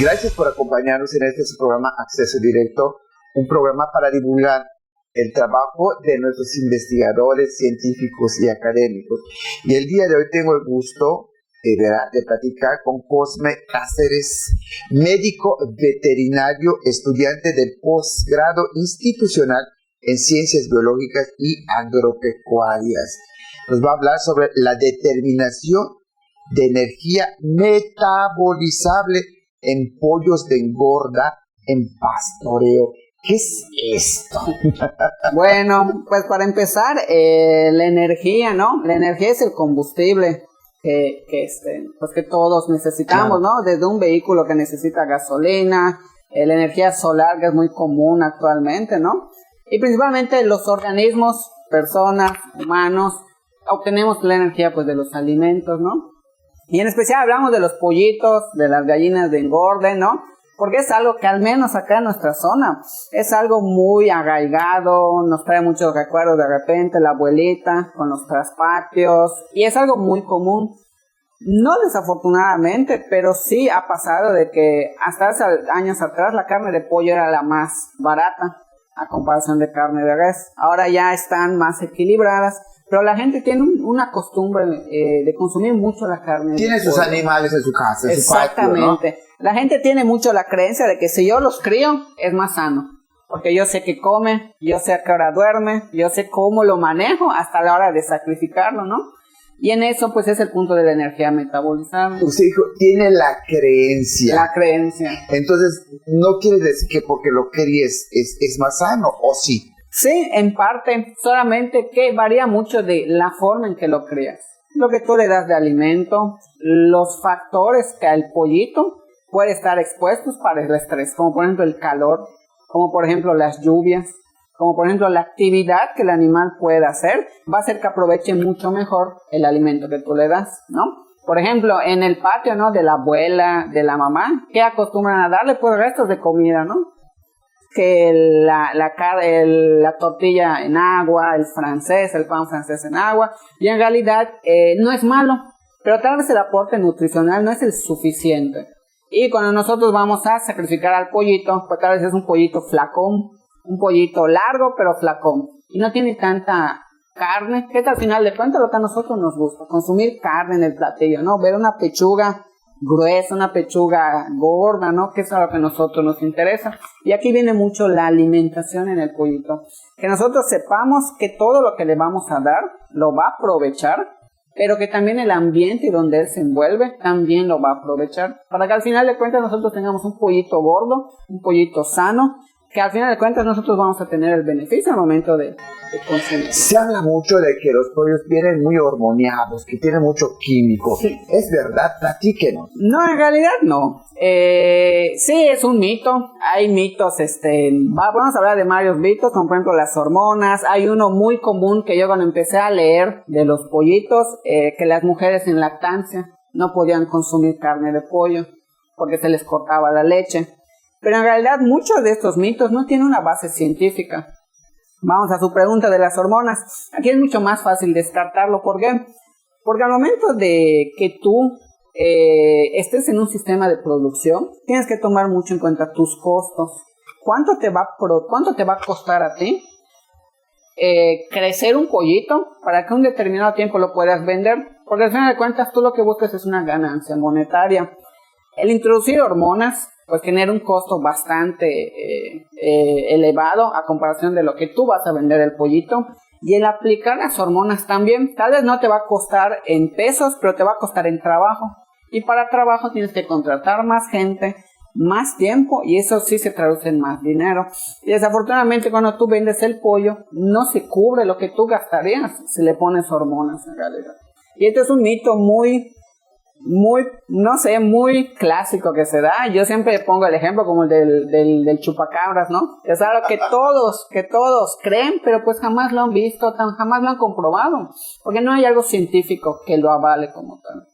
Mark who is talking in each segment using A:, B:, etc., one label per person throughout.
A: Gracias por acompañarnos en este su programa Acceso Directo, un programa para divulgar el trabajo de nuestros investigadores, científicos y académicos. Y el día de hoy tengo el gusto de platicar con Cosme Cáceres, médico veterinario, estudiante del posgrado institucional en Ciencias Biológicas y Agropecuarias. Nos va a hablar sobre la determinación de energía metabolizable en pollos de engorda en pastoreo. ¿Qué es esto?
B: Bueno, pues para empezar, la energía, ¿no? La energía es el combustible que todos necesitamos, claro, ¿no? Desde un vehículo que necesita gasolina, la energía solar, que es muy común actualmente, ¿no? Y principalmente los organismos, personas, humanos, obtenemos la energía pues de los alimentos, ¿no? Y en especial hablamos de los pollitos, de las gallinas de engorde, ¿no? Porque es algo que al menos acá en nuestra zona es algo muy arraigado, nos trae muchos recuerdos de repente, la abuelita con los traspatios, y es algo muy común. No desafortunadamente, pero sí ha pasado de que hasta hace años atrás la carne de pollo era la más barata a comparación de carne de res. Ahora ya están más equilibradas, pero la gente tiene una costumbre de consumir mucho la carne.
A: Tiene sus animales en su casa, en
B: exactamente.
A: Su patio, ¿no?
B: La gente tiene mucho la creencia de que si yo los crío es más sano, porque yo sé qué come, yo sé a qué hora duerme, yo sé cómo lo manejo hasta la hora de sacrificarlo, ¿no? Y en eso pues es el punto de la energía metabolizable.
A: Usted dijo, tiene la creencia.
B: La creencia.
A: Entonces, no quiere decir que porque lo críes es más sano, ¿o sí?
B: Sí, en parte, solamente que varía mucho de la forma en que lo crías. Lo que tú le das de alimento, los factores que al pollito puede estar expuestos para el estrés, como por ejemplo el calor, como por ejemplo las lluvias, como por ejemplo la actividad que el animal pueda hacer, va a hacer que aproveche mucho mejor el alimento que tú le das, ¿no? Por ejemplo, en el patio, ¿no? De la abuela, de la mamá, ¿qué acostumbran a darle? Pues restos de comida, ¿no? Que la tortilla en agua, el pan francés en agua, y en realidad no es malo, pero tal vez el aporte nutricional no es el suficiente. Y cuando nosotros vamos a sacrificar al pollito, pues tal vez es un pollito flacón, un pollito largo pero flacón, y no tiene tanta carne, que es al final de cuentas lo que a nosotros nos gusta, consumir carne en el platillo, ¿no? Ver una pechuga gruesa, una pechuga gorda, ¿no? Que es a lo que a nosotros nos interesa. Y aquí viene mucho la alimentación en el pollito. Que nosotros sepamos que todo lo que le vamos a dar lo va a aprovechar, pero que también el ambiente donde él se envuelve también lo va a aprovechar. Para que al final de cuentas nosotros tengamos un pollito gordo, un pollito sano, que al final de cuentas nosotros vamos a tener el beneficio al momento de consumir.
A: Se habla mucho de que los pollos vienen muy hormoneados, que tienen mucho químico. Sí. ¿Es verdad? Platíquenos.
B: No, en realidad no. Sí, es un mito. Hay mitos, vamos a hablar de varios mitos, como por ejemplo las hormonas. Hay uno muy común que yo cuando empecé a leer de los pollitos, que las mujeres en lactancia no podían consumir carne de pollo porque se les cortaba la leche. Pero en realidad muchos de estos mitos no tienen una base científica. Vamos a su pregunta de las hormonas. Aquí es mucho más fácil descartarlo. ¿Por qué? Porque al momento de que tú estés en un sistema de producción, tienes que tomar mucho en cuenta tus costos. ¿Cuánto te va a costar a ti crecer un pollito para que un determinado tiempo lo puedas vender? Porque al final de cuentas tú lo que buscas es una ganancia monetaria. El introducir hormonas pues genera un costo bastante elevado a comparación de lo que tú vas a vender el pollito. Y el aplicar las hormonas también, tal vez no te va a costar en pesos, pero te va a costar en trabajo. Y para trabajo tienes que contratar más gente, más tiempo, y eso sí se traduce en más dinero. Y desafortunadamente cuando tú vendes el pollo, no se cubre lo que tú gastarías si le pones hormonas en realidad. Y este es un mito muy clásico que se da. Yo siempre pongo el ejemplo como el del chupacabras, ¿no? Es algo que todos creen, pero pues jamás lo han visto, jamás lo han comprobado, porque no hay algo científico que lo avale como tal.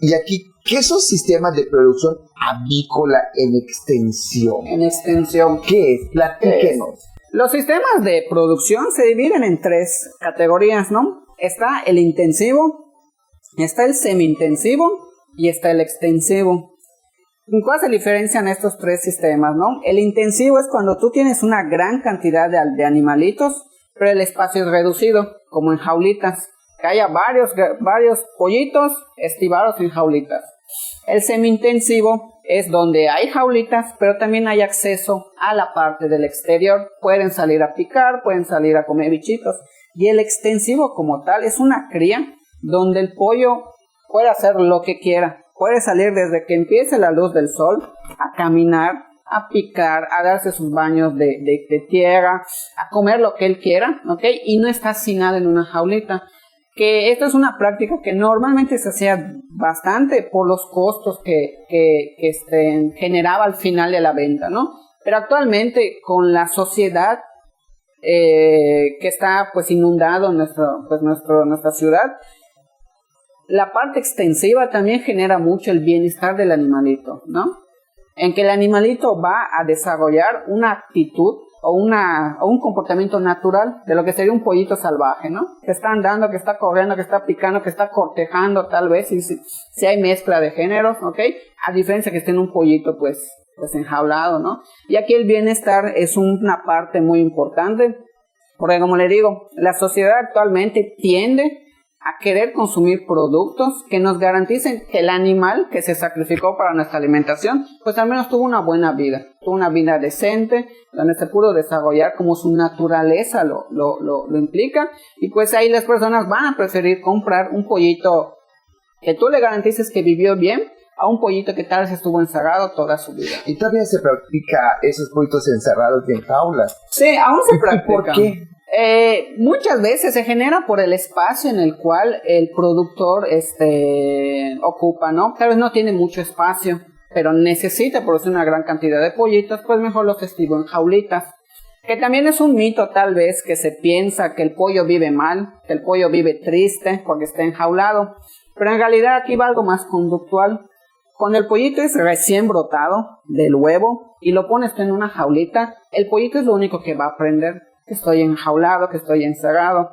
A: Y aquí, ¿qué son sistemas de producción avícola en extensión?
B: En extensión.
A: ¿Qué es? Platíquenos.
B: Los sistemas de producción se dividen en 3 categorías, ¿no? Está el intensivo, está el semi-intensivo y está el extensivo. ¿En cuál se diferencian estos tres sistemas, no? El intensivo es cuando tú tienes una gran cantidad de animalitos, pero el espacio es reducido, como en jaulitas, que haya varios pollitos estivados en jaulitas. El semi-intensivo es donde hay jaulitas, pero también hay acceso a la parte del exterior. Pueden salir a picar, pueden salir a comer bichitos. Y el extensivo como tal es una cría donde el pollo puede hacer lo que quiera. Puede salir desde que empiece la luz del sol a caminar, a picar, a darse sus baños de tierra, a comer lo que él quiera, ¿ok? Y no está hacinado en una jaulita. Que esta es una práctica que normalmente se hacía bastante por los costos que generaba al final de la venta, ¿no? Pero actualmente con la sociedad que está pues inundado nuestra ciudad, la parte extensiva también genera mucho el bienestar del animalito, ¿no? En que el animalito va a desarrollar una actitud o un comportamiento natural de lo que sería un pollito salvaje, ¿no? Que está andando, que está corriendo, que está picando, que está cortejando tal vez, si hay mezcla de géneros, ¿ok? A diferencia que esté en un pollito pues enjaulado, ¿no? Y aquí el bienestar es una parte muy importante, porque como le digo, la sociedad actualmente tiende a querer consumir productos que nos garanticen que el animal que se sacrificó para nuestra alimentación, pues al menos tuvo una buena vida, tuvo una vida decente, donde se pudo desarrollar como su naturaleza lo implica, y pues ahí las personas van a preferir comprar un pollito que tú le garantices que vivió bien, a un pollito que tal vez estuvo encerrado toda su vida.
A: ¿Y todavía se practica esos pollitos encerrados en jaulas?
B: Sí, aún se practica.
A: ¿Por qué?
B: Muchas veces se genera por el espacio en el cual el productor ocupa, ¿no? Tal vez no tiene mucho espacio, pero necesita producir una gran cantidad de pollitos, pues mejor los estivo en jaulitas. Que también es un mito tal vez que se piensa que el pollo vive mal, que el pollo vive triste porque está enjaulado, pero en realidad aquí va algo más conductual. Cuando el pollito es recién brotado del huevo y lo pones en una jaulita, el pollito es lo único que va a aprender, que estoy enjaulado, que estoy encerrado.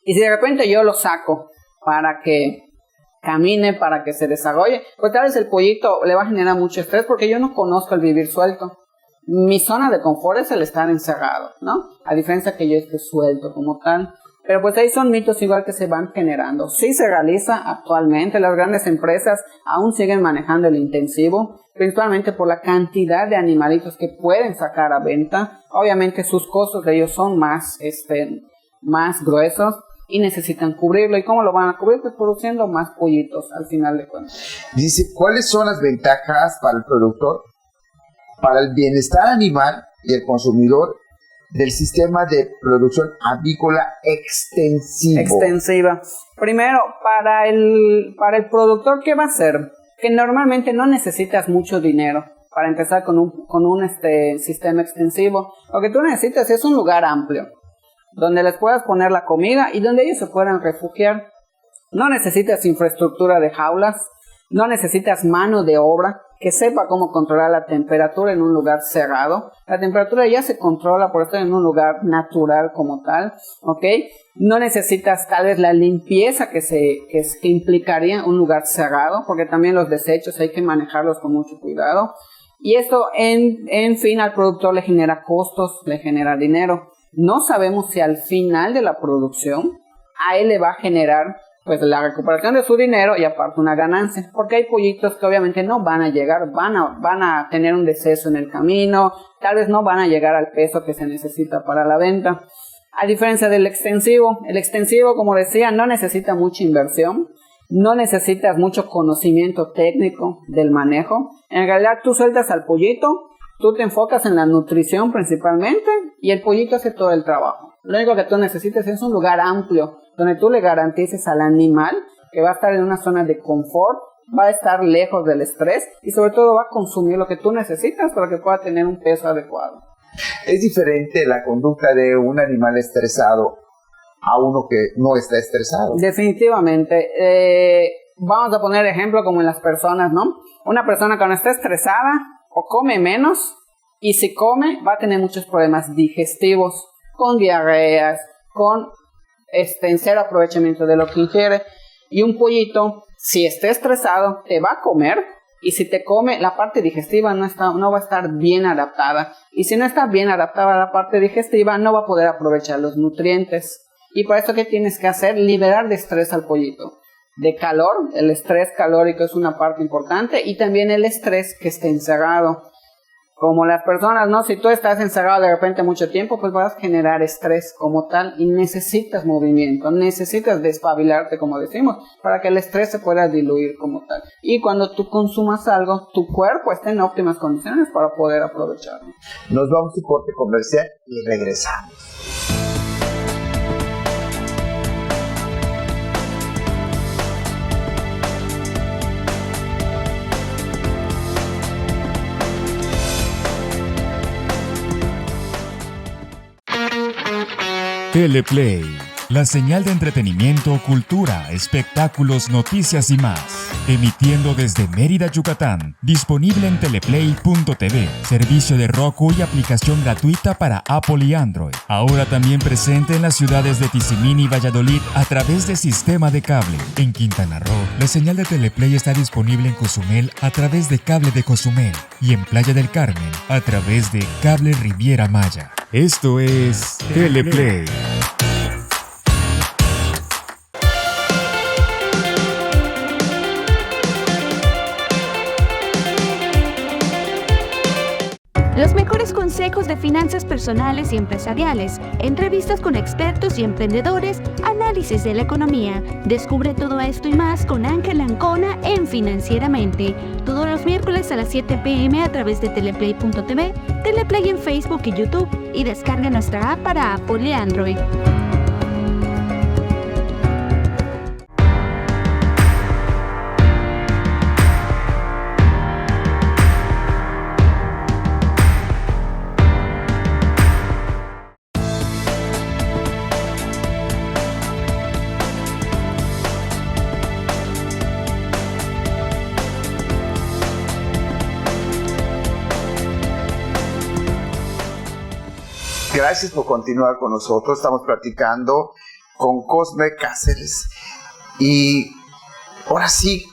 B: Y si de repente yo lo saco para que camine, para que se desarrolle, pues tal vez el pollito le va a generar mucho estrés porque yo no conozco el vivir suelto. Mi zona de confort es el estar encerrado, ¿no? A diferencia que yo esté suelto como tal. Pero pues ahí son mitos igual que se van generando. Sí se realiza actualmente, las grandes empresas aún siguen manejando el intensivo, principalmente por la cantidad de animalitos que pueden sacar a venta. Obviamente sus costos de ellos son más gruesos y necesitan cubrirlo. ¿Y cómo lo van a cubrir? Pues produciendo más pollitos al final de cuentas.
A: Dice, ¿cuáles son las ventajas para el productor, para el bienestar animal y el consumidor del sistema de producción avícola
B: extensiva? Primero, para el productor, ¿qué va a hacer? Que normalmente no necesitas mucho dinero para empezar con un sistema extensivo. Lo que tú necesitas es un lugar amplio, donde les puedas poner la comida y donde ellos se puedan refugiar. No necesitas infraestructura de jaulas, no necesitas mano de obra que sepa cómo controlar la temperatura en un lugar cerrado. La temperatura ya se controla por estar en un lugar natural como tal, ¿ok? No necesitas tal vez la limpieza que implicaría un lugar cerrado, porque también los desechos hay que manejarlos con mucho cuidado. Y esto, en fin, al productor le genera costos, le genera dinero. No sabemos si al final de la producción a él le va a generar pues la recuperación de su dinero y aparte una ganancia, porque hay pollitos que obviamente no van a llegar, van a tener un deceso en el camino, tal vez no van a llegar al peso que se necesita para la venta. A diferencia del extensivo, el extensivo, como decía, no necesita mucha inversión, no necesitas mucho conocimiento técnico del manejo. En realidad tú sueltas al pollito, tú te enfocas en la nutrición principalmente y el pollito hace todo el trabajo. Lo único que tú necesitas es un lugar amplio donde tú le garantices al animal que va a estar en una zona de confort, va a estar lejos del estrés y sobre todo va a consumir lo que tú necesitas para que pueda tener un peso adecuado.
A: ¿Es diferente la conducta de un animal estresado a uno que no está estresado?
B: Definitivamente. Vamos a poner ejemplo como en las personas, ¿no? Una persona cuando está estresada o come menos y si come va a tener muchos problemas digestivos, con diarreas, con cero aprovechamiento de lo que ingiere. Y un pollito, Si está estresado, te va a comer. Y si te come, la parte digestiva no va a estar bien adaptada. Y si no está bien adaptada la parte digestiva, no va a poder aprovechar los nutrientes. Y por eso, ¿qué tienes que hacer? Liberar de estrés al pollito. De calor, el estrés calórico es una parte importante. Y también el estrés que esté encerrado. Como las personas, ¿no? Si tú estás encerrado de repente mucho tiempo, pues vas a generar estrés como tal y necesitas movimiento, necesitas despabilarte, como decimos, para que el estrés se pueda diluir como tal. Y cuando tú consumas algo, tu cuerpo está en óptimas condiciones para poder aprovecharlo.
A: Nos vamos a un corte comercial y regresamos.
C: Teleplay, la señal de entretenimiento, cultura, espectáculos, noticias y más. Emitiendo desde Mérida, Yucatán. Disponible en teleplay.tv, servicio de Roku y aplicación gratuita para Apple y Android. Ahora también presente en las ciudades de Tizimín y Valladolid a través de sistema de cable. En Quintana Roo, la señal de Teleplay está disponible en Cozumel a través de cable de Cozumel y en Playa del Carmen a través de cable Riviera Maya. Esto es Teleplay.
D: Los mejores consejos de finanzas personales y empresariales, entrevistas con expertos y emprendedores, análisis de la economía. Descubre todo esto y más con Ángel Ancona en Financieramente. Todos los miércoles a las 7 p.m. a través de teleplay.tv, Teleplay en Facebook y YouTube y descarga nuestra app para Apple y Android.
A: Gracias por continuar con nosotros. Estamos platicando con Cosme Cáceres. Y ahora sí,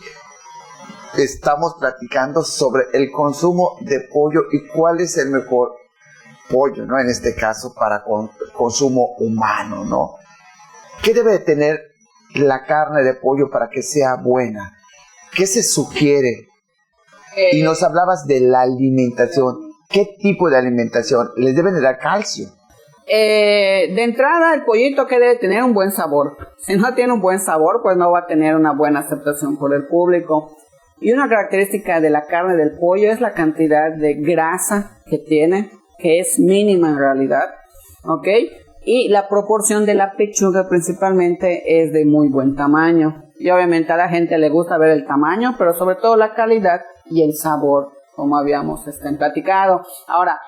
A: estamos platicando sobre el consumo de pollo y cuál es el mejor pollo, ¿no? En este caso, para consumo humano, ¿no? ¿Qué debe tener la carne de pollo para que sea buena? ¿Qué se sugiere? Y nos hablabas de la alimentación. ¿Qué tipo de alimentación? ¿Les deben de dar calcio?
B: De entrada, el pollito que debe tener un buen sabor. Si no tiene un buen sabor, pues no va a tener una buena aceptación por el público. Y una característica de la carne del pollo es la cantidad de grasa que tiene, que es mínima en realidad, ¿ok? Y la proporción de la pechuga principalmente es de muy buen tamaño. Y obviamente a la gente le gusta ver el tamaño, pero sobre todo la calidad y el sabor, como habíamos platicado. Ahora,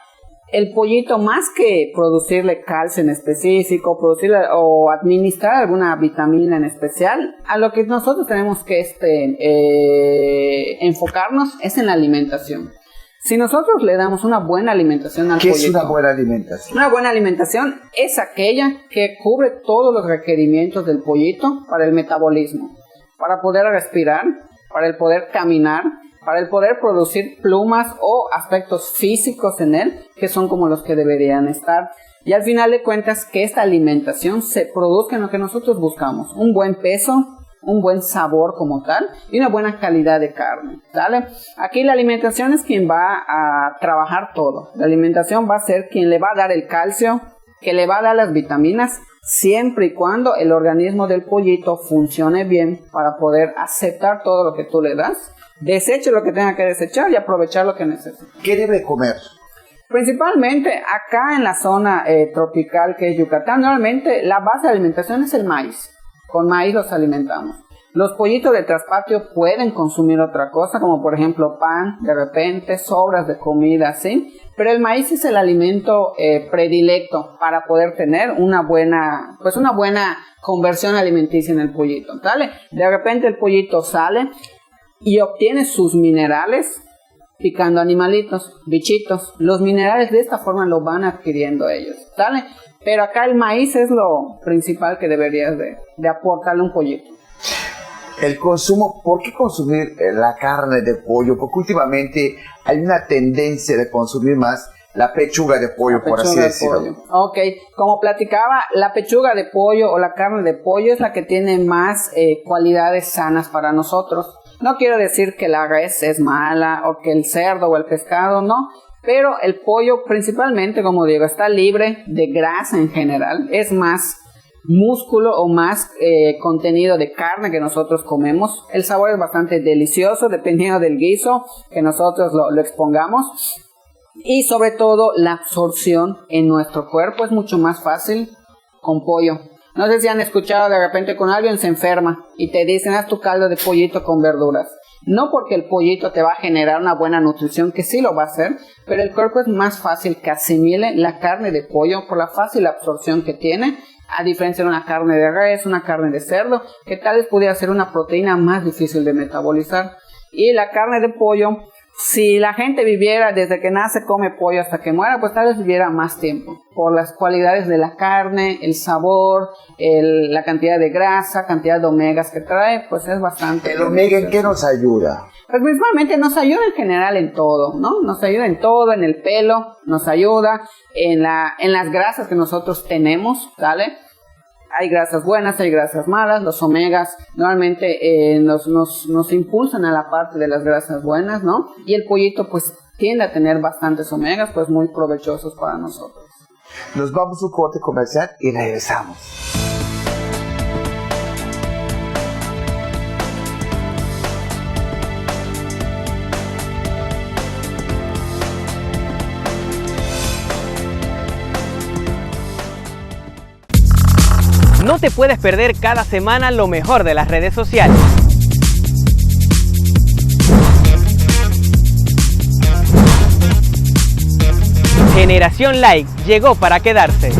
B: el pollito, más que producirle calcio en específico, producirle o administrar alguna vitamina en especial, a lo que nosotros tenemos que enfocarnos es en la alimentación. Si nosotros le damos una buena alimentación al pollito.
A: ¿Qué es una buena alimentación?
B: Una buena alimentación es aquella que cubre todos los requerimientos del pollito para el metabolismo, para poder respirar, para el poder caminar, para el poder producir plumas o aspectos físicos en él, que son como los que deberían estar. Y al final de cuentas, que esta alimentación se produzca en lo que nosotros buscamos. Un buen peso, un buen sabor como tal y una buena calidad de carne, ¿sale? Aquí la alimentación es quien va a trabajar todo. La alimentación va a ser quien le va a dar el calcio, que le va a dar las vitaminas, siempre y cuando el organismo del pollito funcione bien para poder aceptar todo lo que tú le das. Deseche lo que tenga que desechar y aprovechar lo que necesite.
A: ¿Qué debe comer?
B: Principalmente acá en la zona tropical que es Yucatán, normalmente la base de alimentación es el maíz. Con maíz los alimentamos. Los pollitos de traspatio pueden consumir otra cosa, como por ejemplo pan, de repente, sobras de comida, ¿sí? Pero el maíz es el alimento predilecto para poder tener una buena conversión alimenticia en el pollito, ¿sale? De repente el pollito sale y obtiene sus minerales picando animalitos, bichitos. Los minerales de esta forma lo van adquiriendo ellos, ¿sale? Pero acá el maíz es lo principal que deberías de aportarle a un pollito.
A: El consumo, ¿por qué consumir la carne de pollo? Porque últimamente hay una tendencia de consumir más la pechuga de pollo, por así decirlo.
B: Ok, como platicaba, la pechuga de pollo o la carne de pollo es la que tiene más cualidades sanas para nosotros. No quiero decir que la res es mala o que el cerdo o el pescado, no. Pero el pollo principalmente, como digo, está libre de grasa en general. Es más músculo o más contenido de carne que nosotros comemos. El sabor es bastante delicioso dependiendo del guiso que nosotros lo expongamos. Y sobre todo la absorción en nuestro cuerpo es mucho más fácil con pollo. No sé si han escuchado de repente con alguien se enferma y te dicen haz tu caldo de pollito con verduras. No porque el pollito te va a generar una buena nutrición, que sí lo va a hacer, pero el cuerpo es más fácil que asimile la carne de pollo por la fácil absorción que tiene, a diferencia de una carne de res, una carne de cerdo, que tal vez pudiera ser una proteína más difícil de metabolizar. Y la carne de pollo, si la gente viviera desde que nace, come pollo hasta que muera, pues tal vez viviera más tiempo. Por las cualidades de la carne, el sabor, la cantidad de grasa, cantidad de omegas que trae, pues es bastante.
A: ¿El omega en qué nos ayuda?
B: Pues principalmente nos ayuda en general en todo, ¿no? Nos ayuda en todo, en el pelo, nos ayuda en las grasas que nosotros tenemos, ¿sale? Hay grasas buenas, hay grasas malas. Los omegas normalmente nos impulsan a la parte de las grasas buenas, ¿no? Y el pollito pues tiende a tener bastantes omegas, pues muy provechosos para nosotros.
A: Nos vamos a un corte comercial y regresamos.
E: No te puedes perder cada semana lo mejor de las redes sociales. Generación Like llegó para quedarse.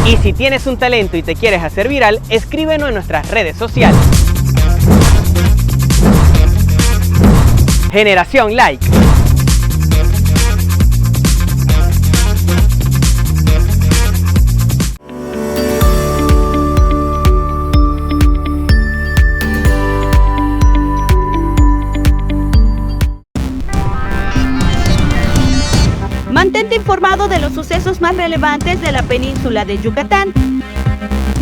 E: Y si tienes un talento y te quieres hacer viral, escríbenos en nuestras redes sociales. Generación Like.
D: Mantente informado de los sucesos más relevantes de la península de Yucatán.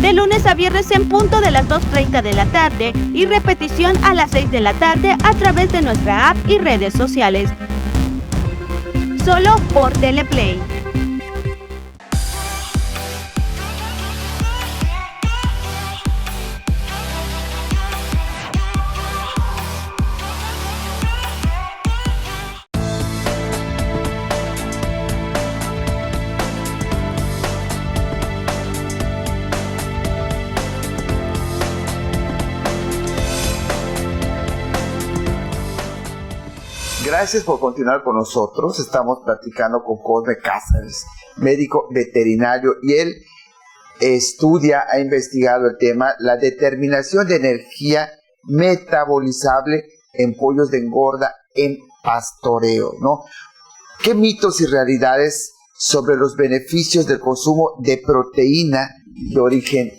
D: De lunes a viernes en punto de las 2:30 de la tarde y repetición a las 6 de la tarde a través de nuestra app y redes sociales. Solo por Teleplay.
A: Gracias por continuar con nosotros. Estamos platicando con Cosme Cáceres, médico veterinario, y él ha investigado el tema, la determinación de energía metabolizable en pollos de engorda en pastoreo, ¿no? ¿Qué mitos y realidades sobre los beneficios del consumo de proteína de origen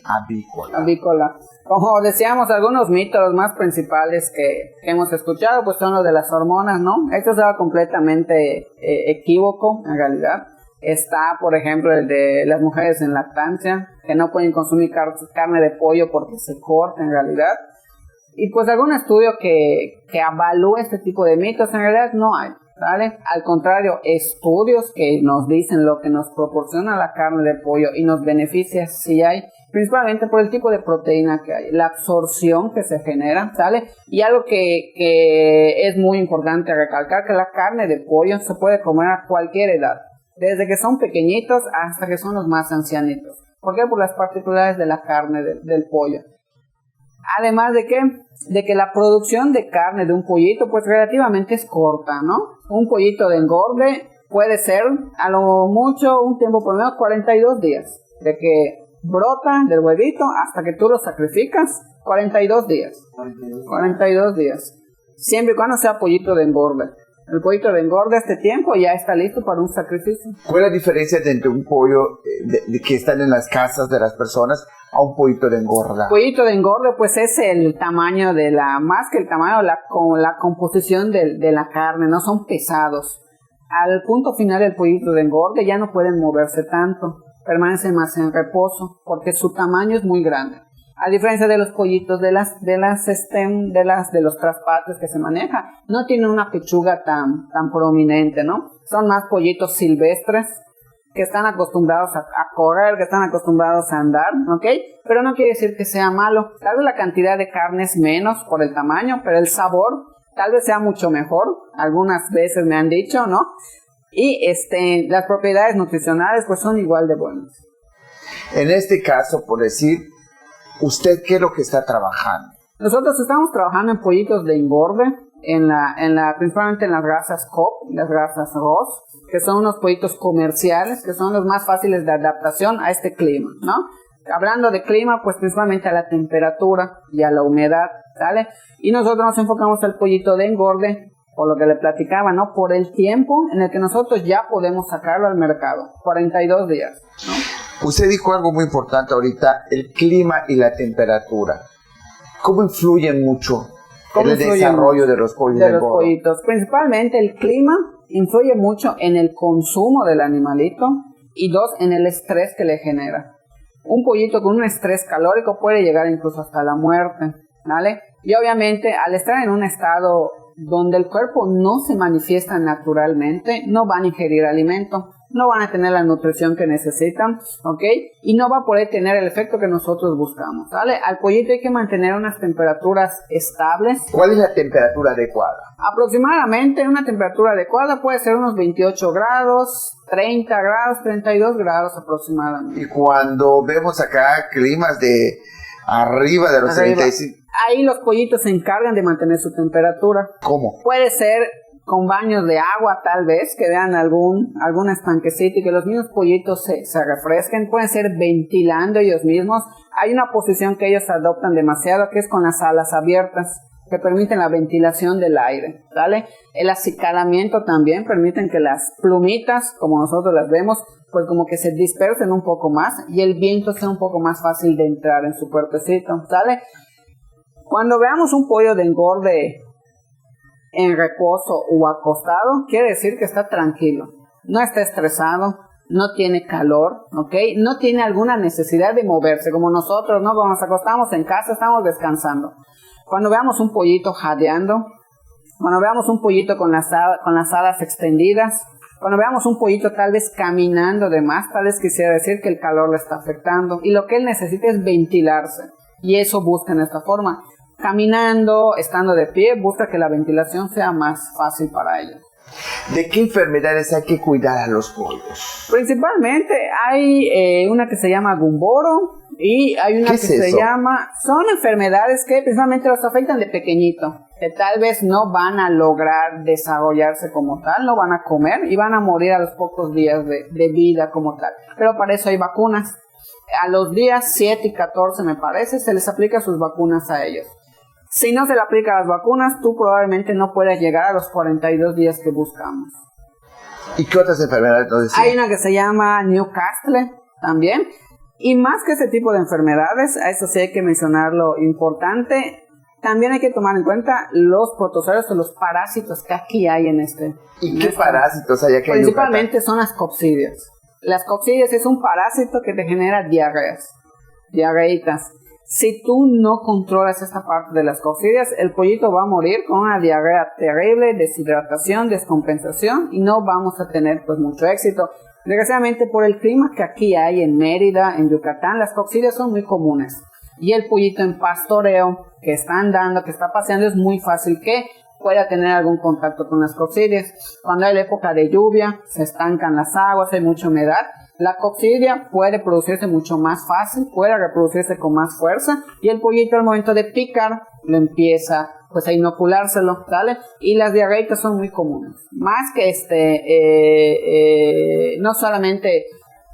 A: avícola?
B: Como decíamos, algunos mitos los más principales que hemos escuchado pues son los de las hormonas, ¿no? Esto es algo completamente equívoco en realidad. Está, por ejemplo, el de las mujeres en lactancia, que no pueden consumir carne de pollo porque se corta en realidad. Y pues algún estudio que avalúe este tipo de mitos en realidad no hay, ¿vale? Al contrario, estudios que nos dicen lo que nos proporciona la carne de pollo y nos beneficia sí hay, principalmente por el tipo de proteína que hay, la absorción que se genera, ¿sale? Y algo que es muy importante recalcar, que la carne de pollo se puede comer a cualquier edad, desde que son pequeñitos hasta que son los más ancianitos. ¿Por qué? Por las particularidades de la carne del pollo. Además de que la producción de carne de un pollito pues relativamente es corta, ¿no? Un pollito de engorde puede ser a lo mucho un tiempo por lo menos 42 días, de que brota del huevito hasta que tú lo sacrificas, 42 días. 42 días. Siempre y cuando sea pollito de engorde. El pollito de engorde a este tiempo ya está listo para un sacrificio.
A: ¿Cuál es la diferencia entre un pollo de que están en las casas de las personas a un pollito de engorda?
B: Pollito de engorde, pues es el tamaño más que el tamaño, la composición de la carne, no son pesados. Al punto final del pollito de engorde ya no pueden moverse tanto, permanecen más en reposo porque su tamaño es muy grande. A diferencia de los pollitos de los traspates que se maneja, no tienen una pechuga tan prominente, ¿no? Son más pollitos silvestres que están acostumbrados a correr, que están acostumbrados a andar, ¿ok? Pero no quiere decir que sea malo. Tal vez la cantidad de carne es menos por el tamaño, pero el sabor tal vez sea mucho mejor. Algunas veces me han dicho, ¿no? Y las propiedades nutricionales pues son igual de buenas.
A: En este caso, por decir, ¿usted qué es lo que está trabajando?
B: Nosotros estamos trabajando en pollitos de engorde, principalmente en las razas COP, las razas Ross, que son unos pollitos comerciales, que son los más fáciles de adaptación a este clima, ¿no? Hablando de clima, pues principalmente a la temperatura y a la humedad, ¿sale? Y nosotros nos enfocamos al pollito de engorde, por lo que le platicaba, ¿no? Por el tiempo en el que nosotros ya podemos sacarlo al mercado, 42 días, ¿no?
A: Usted dijo algo muy importante ahorita, el clima y la temperatura. ¿Cómo influyen mucho en el desarrollo de los pollos de engorde?
B: Pollitos. Principalmente el clima influye mucho en el consumo del animalito y 2, en el estrés que le genera. Un pollito con un estrés calórico puede llegar incluso hasta la muerte, ¿vale? Y obviamente al estar en un estado donde el cuerpo no se manifiesta naturalmente, no van a ingerir alimento, no van a tener la nutrición que necesitan, ¿ok? Y no va a poder tener el efecto que nosotros buscamos, ¿vale? Al pollito hay que mantener unas temperaturas estables.
A: ¿Cuál es la temperatura adecuada?
B: Aproximadamente una temperatura adecuada puede ser unos 28 grados, 30 grados, 32 grados aproximadamente.
A: Y cuando vemos acá climas de arriba de los 35...
B: Ahí los pollitos se encargan de mantener su temperatura.
A: ¿Cómo?
B: Puede ser con baños de agua, tal vez, que vean algún estanquecito y que los mismos pollitos se refresquen. Pueden ser ventilando ellos mismos. Hay una posición que ellos adoptan demasiado, que es con las alas abiertas, que permiten la ventilación del aire, ¿vale? El acicalamiento también permiten que las plumitas, como nosotros las vemos, pues como que se dispersen un poco más y el viento sea un poco más fácil de entrar en su cuerpecito, ¿sale? Cuando veamos un pollo de engorde en reposo o acostado, quiere decir que está tranquilo, no está estresado, no tiene calor, ¿ok? No tiene alguna necesidad de moverse, como nosotros, ¿no? Cuando nos acostamos en casa, estamos descansando. Cuando veamos un pollito jadeando, cuando veamos un pollito con las alas extendidas, cuando veamos un pollito tal vez caminando de más, tal vez quisiera decir que el calor le está afectando y lo que él necesita es ventilarse, y eso busca en esta forma. Caminando, estando de pie, busca que la ventilación sea más fácil para ellos.
A: ¿De qué enfermedades hay que cuidar a los pollos?
B: Principalmente hay una que se llama gumboro y hay una que se llama... Son enfermedades que principalmente los afectan de pequeñito, que tal vez no van a lograr desarrollarse como tal, no van a comer y van a morir a los pocos días de vida como tal. Pero para eso hay vacunas. A los días 7 y 14, me parece, se les aplica sus vacunas a ellos. Si no se le aplican las vacunas, tú probablemente no puedas llegar a los 42 días que buscamos.
A: ¿Y qué otras enfermedades nos decían?
B: Hay una que se llama Newcastle también. Y más que ese tipo de enfermedades, a eso sí hay que mencionar lo importante, también hay que tomar en cuenta los protozoarios o los parásitos que aquí hay en este.
A: ¿Y qué parásitos hay aquí en
B: Principalmente son las coccidias. Las coccidias es un parásito que te genera diarreitas. Si tú no controlas esta parte de las coccidias, el pollito va a morir con una diarrea terrible, deshidratación, descompensación y no vamos a tener pues mucho éxito. Desgraciadamente por el clima que aquí hay en Mérida, en Yucatán, las coccidias son muy comunes. Y el pollito en pastoreo, que está andando, que está paseando, es muy fácil que pueda tener algún contacto con las coccidias. Cuando hay la época de lluvia, se estancan las aguas, hay mucha humedad, la coccidia puede producirse mucho más fácil, puede reproducirse con más fuerza y el pollito al momento de picar lo empieza pues a inoculárselo, ¿vale? Y las diarreitas son muy comunes. Más que no solamente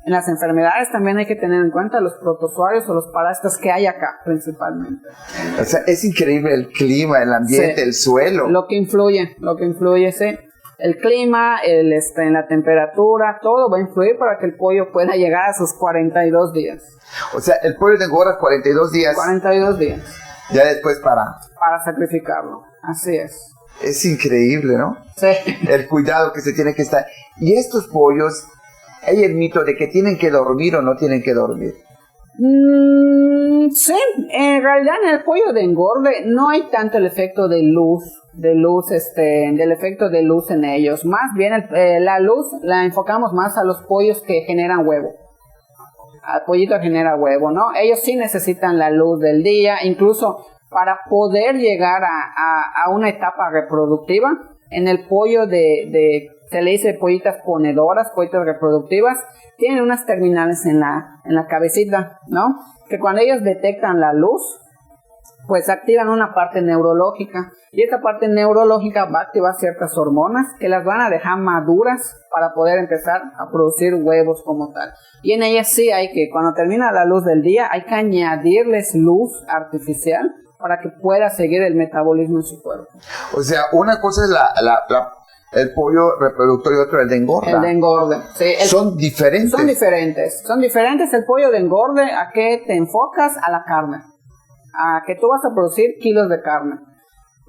B: en las enfermedades, también hay que tener en cuenta los protozoarios o los parásitos que hay acá principalmente.
A: O sea, es increíble el clima, el ambiente, sí, el suelo.
B: Lo que influye, sí. El clima, la temperatura, todo va a influir para que el pollo pueda llegar a sus 42 días.
A: O sea, el pollo de engorda 42 días.
B: 42 días.
A: Ya después
B: para sacrificarlo. Así es.
A: Es increíble, ¿no?
B: Sí.
A: El cuidado que se tiene que estar. Y estos pollos, hay el mito de que tienen que dormir o no tienen que dormir.
B: Sí, en realidad en el pollo de engorde no hay tanto el efecto de luz, del efecto de luz en ellos. Más bien la luz la enfocamos más a los pollos que generan huevo. Al pollito que genera huevo, ¿no? Ellos sí necesitan la luz del día, incluso para poder llegar a una etapa reproductiva. En el pollo se le dice pollitas ponedoras, pollitas reproductivas, tienen unas terminales en la cabecita, ¿no? Que cuando ellos detectan la luz, pues activan una parte neurológica. Y esta parte neurológica va a activar ciertas hormonas que las van a dejar maduras para poder empezar a producir huevos como tal. Y en ellas sí cuando termina la luz del día, hay que añadirles luz artificial para que pueda seguir el metabolismo en su cuerpo.
A: O sea, una cosa es el pollo reproductor y otro el de engorda.
B: El de engorde. Sí,
A: son diferentes.
B: Son diferentes. El pollo de engorde, ¿a qué te enfocas? A la carne. A que tú vas a producir kilos de carne.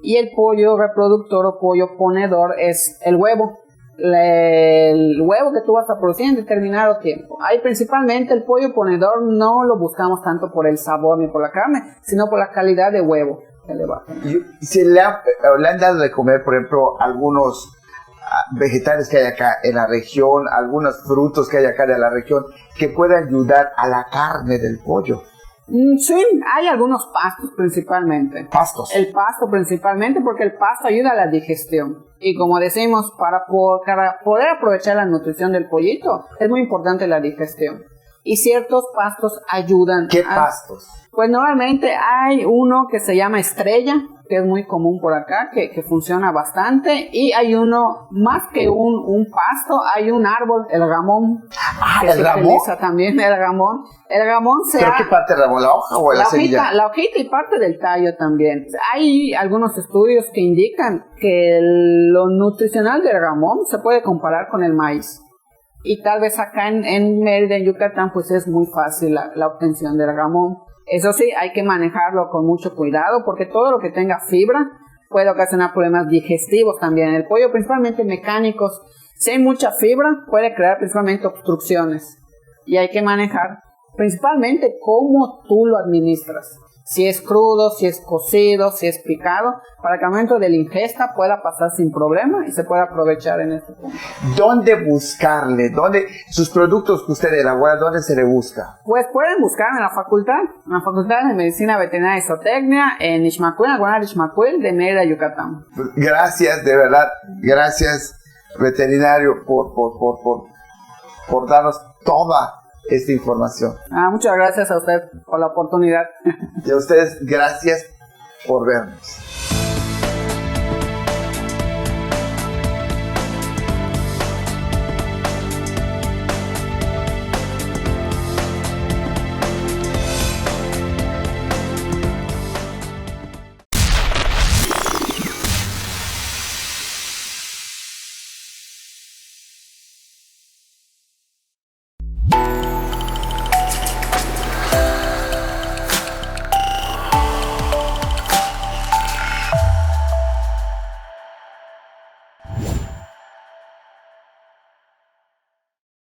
B: Y el pollo reproductor o pollo ponedor es el huevo. El huevo que tú vas a producir en determinado tiempo. Ahí principalmente el pollo ponedor no lo buscamos tanto por el sabor ni por la carne, sino por la calidad de huevo que le va.
A: ¿Se le han dado de comer, por ejemplo, algunos vegetales que hay acá en la región, algunos frutos que hay acá de la región que puedan ayudar a la carne del pollo?
B: Sí, hay algunos pastos principalmente.
A: ¿Pastos?
B: El pasto principalmente porque el pasto ayuda a la digestión. Y como decimos, para poder aprovechar la nutrición del pollito, es muy importante la digestión. Y ciertos pastos ayudan.
A: ¿Qué pastos?
B: Pues normalmente hay uno que se llama estrella, que es muy común por acá, que funciona bastante. Y hay uno, más que un pasto, hay un árbol, el gamón.
A: ¿El gamón?
B: Utiliza también el gamón. El gamón se
A: ¿Pero qué parte del gamón? ¿La hoja o la semilla?
B: La hojita y parte del tallo también. Hay algunos estudios que indican que lo nutricional del gamón se puede comparar con el maíz. Y tal vez acá en Mérida, en Yucatán, pues es muy fácil la obtención del gamón. Eso sí, hay que manejarlo con mucho cuidado porque todo lo que tenga fibra puede ocasionar problemas digestivos también. El pollo, principalmente mecánicos, si hay mucha fibra, puede crear principalmente obstrucciones. Y hay que manejar principalmente cómo tú lo administras. Si es crudo, si es cocido, si es picado, para que al momento de la ingesta pueda pasar sin problema y se pueda aprovechar en este punto.
A: ¿Dónde buscarle? Sus productos que usted elabora, ¿dónde se le busca?
B: Pues pueden buscarme en la Facultad de Medicina Veterinaria y Zootecnia, en Ixmaquil, en Ixmaquil, de Mérida, Yucatán.
A: Gracias, de verdad, gracias, veterinario, por darnos toda esta información.
B: Muchas gracias a usted por la oportunidad.
A: Y a ustedes, gracias por vernos.